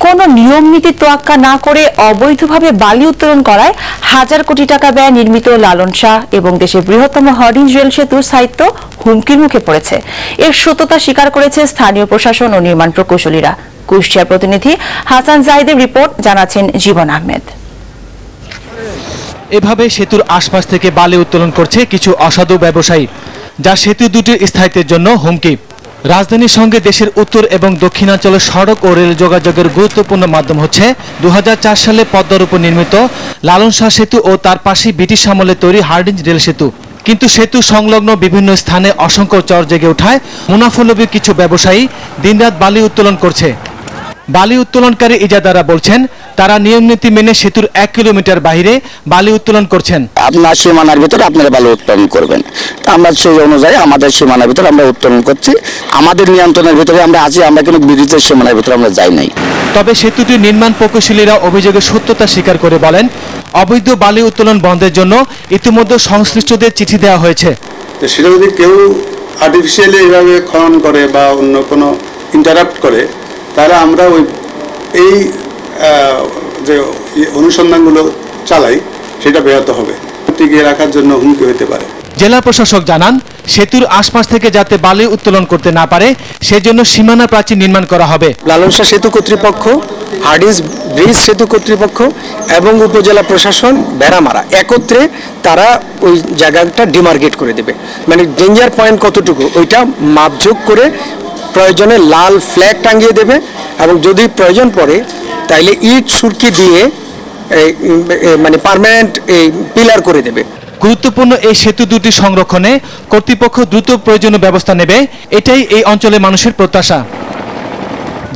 কোনো নিয়ম নীতি তোয়াক্কা না করে অবৈধভাবে বালি উত্তোলন করায় হাজার কোটি টাকা ব্যয় নির্মিত লালন শাহ এবং দেশের বৃহত্তম হার্ডিঞ্জ রেল সেতুর স্থায়িত্ব হুমকির মুখে পড়েছে। এর সত্যতা স্বীকার করেছে স্থানীয় প্রশাসন ও নির্মাণ প্রকৌশলীরা। কুষ্টিয়ার প্রতিনিধি হাসান জাহিদের রিপোর্ট, জানাচ্ছেন জীবন আহমেদ। এভাবে সেতুর আশপাশ থেকে বালি উত্তোলন করছে কিছু অসাধু ব্যবসায়ী, যা সেতু দুটির স্থায়িত্বের জন্য হুমকি। রাজধানীর সঙ্গে দেশের উত্তর এবং দক্ষিণাঞ্চলের সড়ক ও রেল যোগাযোগের গুরুত্বপূর্ণ মাধ্যম হচ্ছে 2004 সালে পদ্মার উপর নির্মিত লালন শাহ সেতু ও তার পাশে ব্রিটিশ আমলে তৈরি হার্ডিঞ্জ রেল সেতু। কিন্তু সেতু সংলগ্ন বিভিন্ন স্থানে অসংখ্য চর জেগে ওঠায় মুনাফালোভী কিছু ব্যবসায়ী দিনরাত বালি উত্তোলন করছে। বালি উত্তোলনকারী ইজাদাররা বলছেন, তারা নিয়ম নীতি মেনে সেতুর 1 কিলোমিটার বাইরে বালি উত্তোলন করছেন। আপনার সীমানার ভিতরে আপনারা বালি উত্তোলন করবেন, আমরা সেই অনুযায়ী আমাদের সীমানার ভিতরে আমরা উত্তোলন করছি। আমাদের নিয়ন্ত্রণের ভিতরে আমরা আছি, আমরা কিন্তু ব্রিটিশের সীমানার ভিতরে আমরা যাই নাই। তবে সেতুটির নির্মাণ প্রকৌশলীরা অভিযোগের সত্যতা স্বীকার করে বলেন, অবৈধ বালি উত্তোলন বন্ধের জন্য ইতিমধ্যে সংশ্লিষ্টদের চিঠি দেওয়া হয়েছে। সেটা যদি কেউ আর্টিফিশিয়ালি এইভাবে খনন করে বা অন্য কোনো ইন্টারাপ্ট করে, তাহলে আমরা এই যে অনুসন্ধানগুলো চালাই সেটা ব্যাহত হবে, টিকিয়ে রাখার জন্য হুমকি হতে পারে। জেলা প্রশাসক জানান, সেতুর আশপাশ থেকে যাতে বালি উত্তোলন করতে না পারে সেজন্য সীমানা প্রাচীর নির্মাণ করা হবে। লালন শাহ সেতু কর্তৃপক্ষ, হার্ডিঞ্জ ব্রিজ সেতু কর্তৃপক্ষ এবং উপজেলা প্রশাসন বেড়ামারা একত্রে তারা ওই জায়গাটা ডিমার্কেট করে দেবে। মানে ডেঞ্জার পয়েন্ট কতটুকু ওইটা মাপঝোঁক করে প্রয়োজনে লাল ফ্ল্যাগ টাঙিয়ে দেবে এবং যদি প্রয়োজন পড়ে তাইলে ইট সুরকি দিয়ে মানে পার্মানেন্ট পিলার করে দেবে। গুরুত্বপূর্ণ এই সেতু দুটি সংরক্ষণে কর্তৃপক্ষ দ্রুত প্রয়োজনীয় ব্যবস্থা নেবে, এটাই এই অঞ্চলের মানুষের প্রত্যাশা।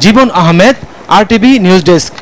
জীবন আহমেদ, RTV নিউজ ডেস্ক।